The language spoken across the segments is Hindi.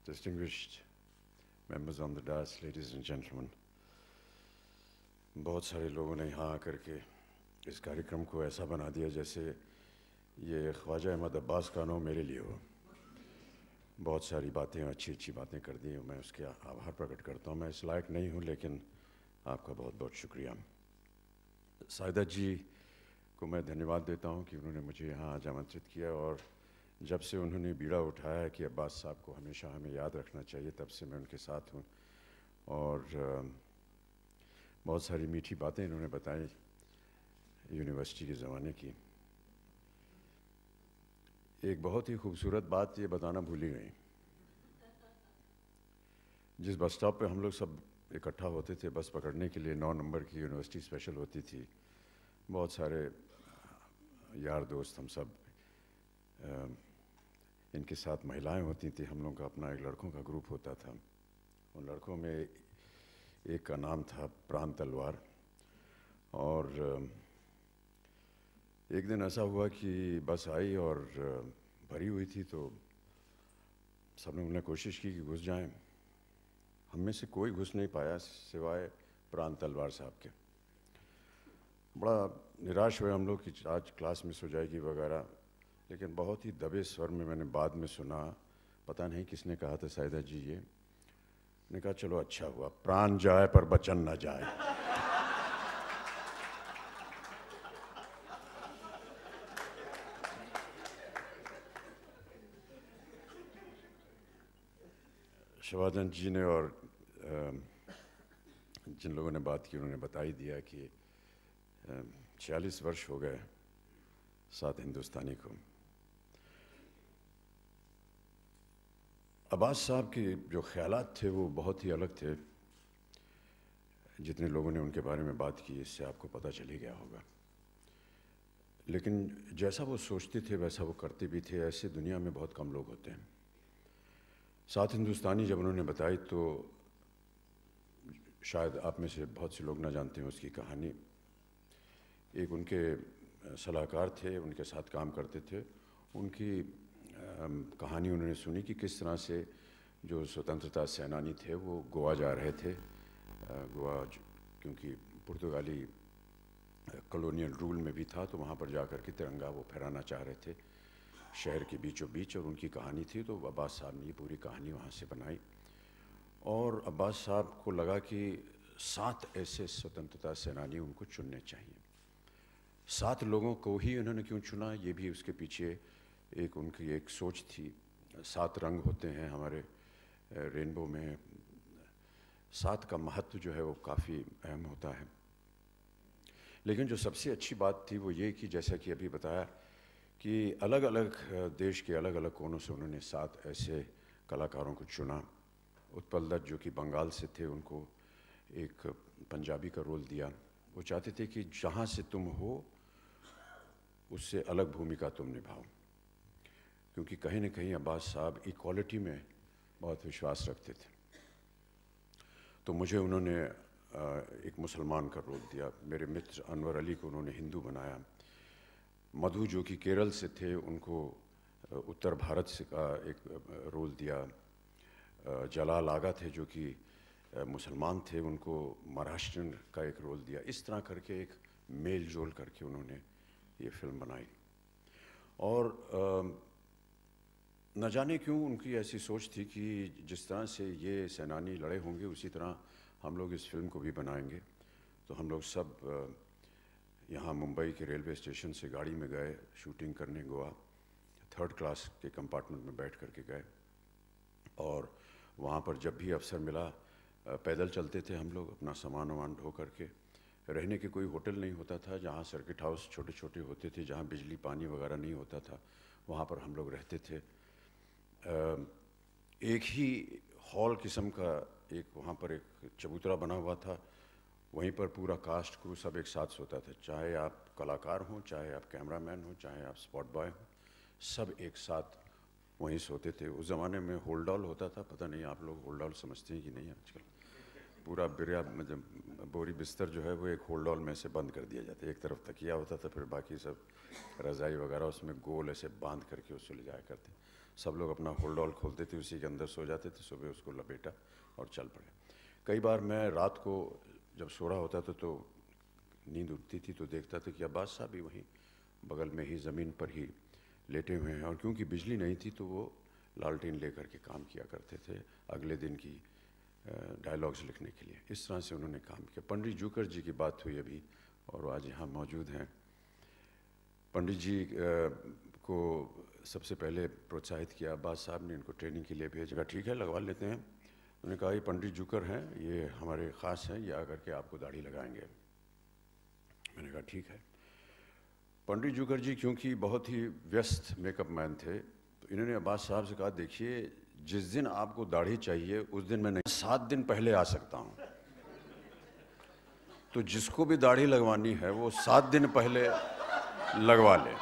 distinguished members on the dais, ladies and gentlemen, बहुत सारे लोगों ने यहाँ आकर के इस कार्यक्रम को ऐसा बना दिया जैसे ये ख्वाजा अहमद अब्बास का नाम मेरे लिए हो। बहुत सारी बातें अच्छी अच्छी बातें कर दी, मैं उसके आभार प्रकट करता हूँ। मैं इस लायक नहीं हूँ, लेकिन आपका बहुत बहुत शुक्रिया। सायदा जी को मैं धन्यवाद देता हूँ कि उन्होंने मुझे यहाँ आज आमंत्रित किया, और जब से उन्होंने बीड़ा उठाया कि अब्बास साहब को हमेशा हमें याद रखना चाहिए, तब से मैं उनके साथ हूँ। और बहुत सारी मीठी बातें इन्होंने बताई यूनिवर्सिटी के ज़माने की। एक बहुत ही खूबसूरत बात ये बताना भूल ही गई। जिस बस स्टॉप पे हम लोग सब इकट्ठा होते थे बस पकड़ने के लिए, 9 नंबर की यूनिवर्सिटी स्पेशल होती थी, बहुत सारे यार दोस्त हम सब, इनके साथ महिलाएं होती थी। हम लोग का अपना एक लड़कों का ग्रुप होता था। उन लड़कों में एक का नाम था प्राण तलवार। और एक दिन ऐसा हुआ कि बस आई और भरी हुई थी, तो सब ने कोशिश की कि घुस जाएं। हम में से कोई घुस नहीं पाया सिवाय प्राण तलवार साहब के। बड़ा निराश हुए हम लोग कि आज क्लास मिस हो जाएगी वगैरह, लेकिन बहुत ही दबे स्वर में मैंने बाद में सुना, पता नहीं किसने कहा था, सायदा जी ये ने कहा चलो अच्छा हुआ, प्राण जाए पर बचन न जाए। शवाजन जी ने और जिन लोगों ने बात की उन्होंने बता ही दिया कि 46 वर्ष हो गए साथ हिंदुस्तानी को। अब्बास साहब के जो ख्यालात थे वो बहुत ही अलग थे। जितने लोगों ने उनके बारे में बात की इससे आपको पता चल ही गया होगा, लेकिन जैसा वो सोचते थे वैसा वो करते भी थे। ऐसे दुनिया में बहुत कम लोग होते हैं। साथ हिंदुस्तानी जब उन्होंने बताई तो शायद आप में से बहुत से लोग ना जानते हैं उसकी कहानी। एक उनके सलाहकार थे, उनके साथ काम करते थे, उनकी कहानी उन्होंने सुनी कि किस तरह से जो स्वतंत्रता सेनानी थे वो गोवा जा रहे थे। गोवा क्योंकि पुर्तगाली कॉलोनियल रूल में भी था, तो वहाँ पर जाकर के तिरंगा वो फहराना चाह रहे थे शहर के बीचों बीच, और उनकी कहानी थी। तो अब्बास साहब ने ये पूरी कहानी वहाँ से बनाई, और अब्बास साहब को लगा कि 7 ऐसे स्वतंत्रता सेनानी उनको चुनने चाहिए। 7 लोगों को ही उन्होंने क्यों चुना, ये भी उसके पीछे एक उनकी एक सोच थी। 7 रंग होते हैं हमारे रेनबो में, 7 का महत्व जो है वो काफ़ी अहम होता है। लेकिन जो सबसे अच्छी बात थी वो ये कि जैसा कि अभी बताया कि अलग अलग देश के अलग अलग कोनों से उन्होंने 7 ऐसे कलाकारों को चुना। उत्पल दत्त जो कि बंगाल से थे, उनको एक पंजाबी का रोल दिया। वो चाहते थे कि जहाँ से तुम हो उससे अलग भूमिका तुम निभाओ, क्योंकि कहीं ना कहीं अब्बास साहब इक्वालिटी में बहुत विश्वास रखते थे। तो मुझे उन्होंने एक मुसलमान का रोल दिया। मेरे मित्र अनवर अली को उन्होंने हिंदू बनाया। मधु जो कि केरल से थे उनको उत्तर भारत से का एक रोल दिया। जलाल आगा थे जो कि मुसलमान थे, उनको महाराष्ट्रन का एक रोल दिया। इस तरह करके एक मेल जोल करके उन्होंने ये फिल्म बनाई। और न जाने क्यों उनकी ऐसी सोच थी कि जिस तरह से ये सेनानी लड़े होंगे उसी तरह हम लोग इस फिल्म को भी बनाएंगे। तो हम लोग सब यहाँ मुंबई के रेलवे स्टेशन से गाड़ी में गए शूटिंग करने गोवा। 3rd क्लास के कंपार्टमेंट में बैठ करके गए, और वहाँ पर जब भी अवसर मिला पैदल चलते थे हम लोग, अपना सामान वामान ढो करके। रहने के कोई होटल नहीं होता था। जहाँ सर्किट हाउस छोटे छोटे होते थे, जहाँ बिजली पानी वगैरह नहीं होता था, वहाँ पर हम लोग रहते थे। एक ही हॉल किस्म का एक वहाँ पर एक चबूतरा बना हुआ था, वहीं पर पूरा कास्ट क्रू सब एक साथ सोता था। चाहे आप कलाकार हों, चाहे आप कैमरामैन हों, चाहे आप स्पॉट बॉय हों, सब एक साथ वहीं सोते थे। उस ज़माने में होल्ड ऑल होता था, पता नहीं आप लोग होल्ड ऑल समझते हैं कि नहीं आजकल। पूरा बिरिया मतलब बोरी बिस्तर जो है वो एक होल्ड ऑल में से बंद कर दिया जाता है। एक तरफ तकिया होता था, फिर बाकी सब रज़ाई वगैरह उसमें गोल ऐसे बांध करके उसको ले जाया करते। सब लोग अपना होल्ड ऑल खोलते थे, उसी के अंदर सो जाते थे, सुबह उसको लपेटा और चल पड़े। कई बार मैं रात को जब सो रहा होता था तो नींद उठती थी तो देखता था कि अब्बास साहब भी वहीं बगल में ही ज़मीन पर ही लेटे हुए हैं, और क्योंकि बिजली नहीं थी तो वो लालटेन लेकर के काम किया करते थे अगले दिन की डायलॉग्स लिखने के लिए। इस तरह से उन्होंने काम किया। पंडित जूकर जी की बात हुई अभी, और वो आज यहाँ मौजूद हैं। पंडित जी को सबसे पहले प्रोत्साहित किया, अब्बास साहब ने इनको ट्रेनिंग के लिए भेजा। ठीक है, लगवा लेते हैं। उन्होंने कहा ये पंडित जूकर हैं, ये हमारे ख़ास हैं, ये आकर के आपको दाढ़ी लगाएंगे। मैंने कहा ठीक है। पंडित जूकर जी क्योंकि बहुत ही व्यस्त मेकअप मैन थे, तो इन्होंने अब्बास साहब से कहा देखिए जिस दिन आपको दाढ़ी चाहिए उस दिन मैं नहीं, 7 दिन पहले आ सकता हूँ, तो जिसको भी दाढ़ी लगवानी है वो 7 दिन पहले लगवा ले।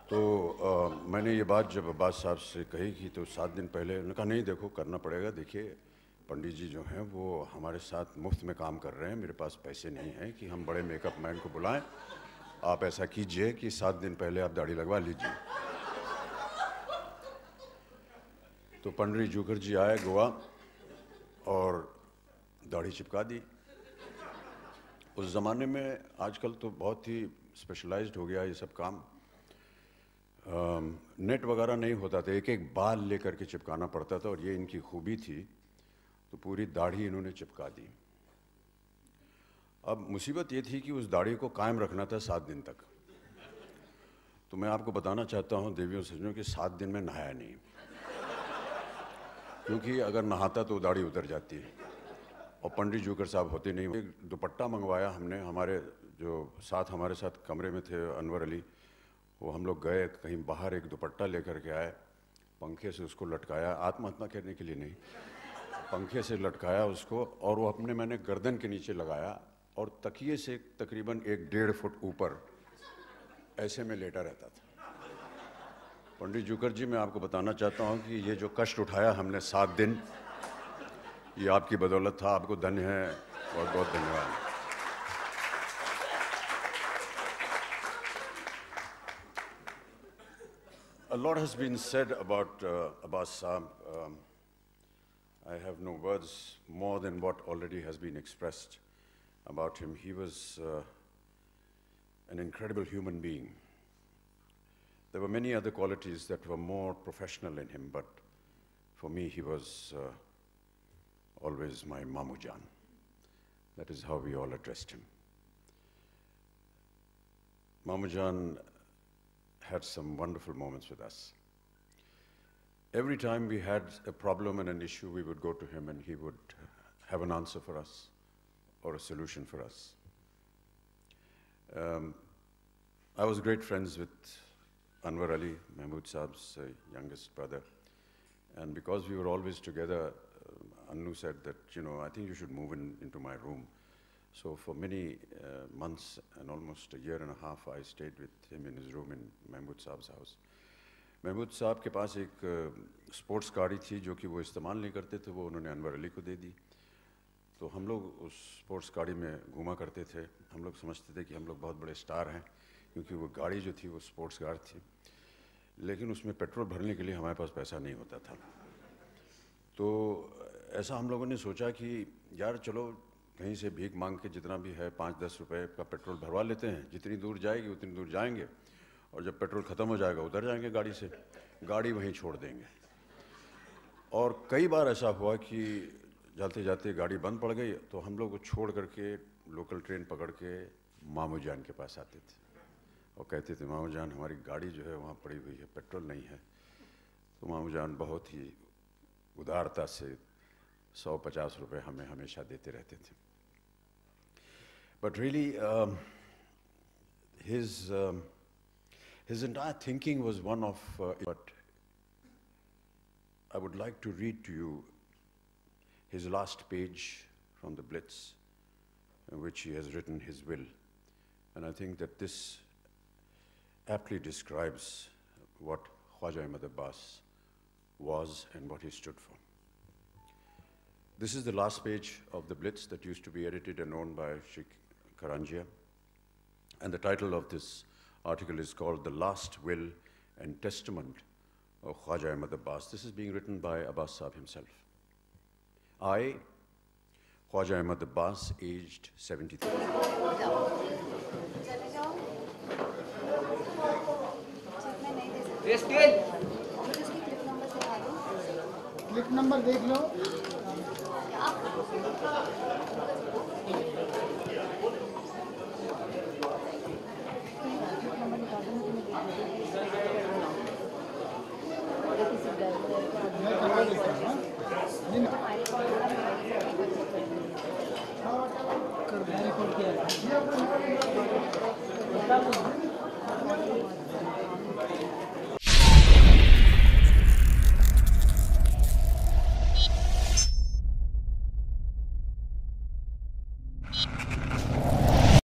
तो मैंने ये बात जब अब्बास साहब से कही कि तो 7 दिन पहले, उन्होंने कहा नहीं देखो करना पड़ेगा। देखिए पंडित जी जो हैं वो हमारे साथ मुफ्त में काम कर रहे हैं, मेरे पास पैसे नहीं हैं कि हम बड़े मेकअप मैन को बुलाएं। आप ऐसा कीजिए कि 7 दिन पहले आप दाढ़ी लगवा लीजिए। तो पंडित जूकर जी आए गोवा और दाढ़ी चिपका दी। उस ज़माने में, आजकल तो बहुत ही स्पेशलाइज्ड हो गया ये सब काम, नेट वगैरह नहीं होता था, एक एक बाल लेकर के चिपकाना पड़ता था, और ये इनकी खूबी थी। तो पूरी दाढ़ी इन्होंने चिपका दी। अब मुसीबत ये थी कि उस दाढ़ी को कायम रखना था 7 दिन तक। तो मैं आपको बताना चाहता हूँ देवियों सज्जनों कि 7 दिन में नहाया नहीं, क्योंकि अगर नहाता तो दाढ़ी उतर जाती है, और पंडित जूकर साहब होते नहीं। एक दुपट्टा मंगवाया हमने, हमारे जो हमारे साथ कमरे में थे अनवर अली, वो हम लोग गए कहीं बाहर, एक दुपट्टा लेकर के आए, पंखे से उसको लटकाया, आत्महत्या करने के लिए नहीं, पंखे से लटकाया उसको, और वो मैंने गर्दन के नीचे लगाया, और तकिए से तकरीबन 1-1.5 फुट ऊपर ऐसे में लेटा रहता था। पंडित जूकर जी, मैं आपको बताना चाहता हूँ कि ये जो कष्ट उठाया हमने 7 दिन, ये आपकी बदौलत था। आपको धन्य है, बहुत बहुत धन्यवाद। A lot has been said about Abbas Saab. I have no words more than what already has been expressed about him. He was an incredible human being. There were many other qualities that were more professional in him, but for me he was always my Mamu Jan. That is how we all addressed him. Mamu Jan had some wonderful moments with us. Every time we had a problem and an issue, we would go to him and he would have an answer for us or a solution for us. I was great friends with Anwar Ali, Mahmood Saab's youngest brother. And because we were always together, Annu said that, you know, I think you should move into my room. So for many months and almost a year and a half, I stayed with him in his room in Mahmood Saab's house. Mahmood साहब के पास एक स्पोर्ट्स गाड़ी थी जो कि वो इस्तेमाल नहीं करते थे, वो उन्होंने अनवर अली को दे दी। तो हम लोग उस स्पोर्ट्स गाड़ी में घूमा करते थे। हम लोग समझते थे कि हम लोग बहुत बड़े स्टार हैं, क्योंकि वो गाड़ी जो थी वो स्पोर्ट्स कार थी, लेकिन उसमें पेट्रोल भरने के लिए हमारे पास पैसा नहीं होता था। तो ऐसा हम लोगों ने सोचा कि यार चलो कहीं से भीख मांग के जितना भी है 5-10 रुपए का पेट्रोल भरवा लेते हैं, जितनी दूर जाएगी उतनी दूर जाएंगे, और जब पेट्रोल ख़त्म हो जाएगा उतर जाएंगे गाड़ी से, गाड़ी वहीं छोड़ देंगे। और कई बार ऐसा हुआ कि जाते जाते गाड़ी बंद पड़ गई, तो हम लोग को छोड़ करके लोकल ट्रेन पकड़ के मामू जान के पास आते थे और कहते थे मामू जान हमारी गाड़ी जो है वहाँ पड़ी हुई है, पेट्रोल नहीं है। तो मामू जान बहुत ही उदारता से 100-50 रुपये हमें हमेशा देते रहते थे। But really, his entire thinking was one of, but I would like to read to you his last page from the Blitz, in which he has written his will. And I think that this aptly describes what Khwaja Ahmad Abbas was and what he stood for. This is the last page of the Blitz that used to be edited and owned by Sheikh Karanjia. And the title of this article is called The Last Will and Testament of Khwaja Ahmad Abbas. This is being written by Abbas Sahib himself. I, Khwaja Ahmad Abbas, aged 73. Clip number देख लो। क्लिप नंबर निकालो।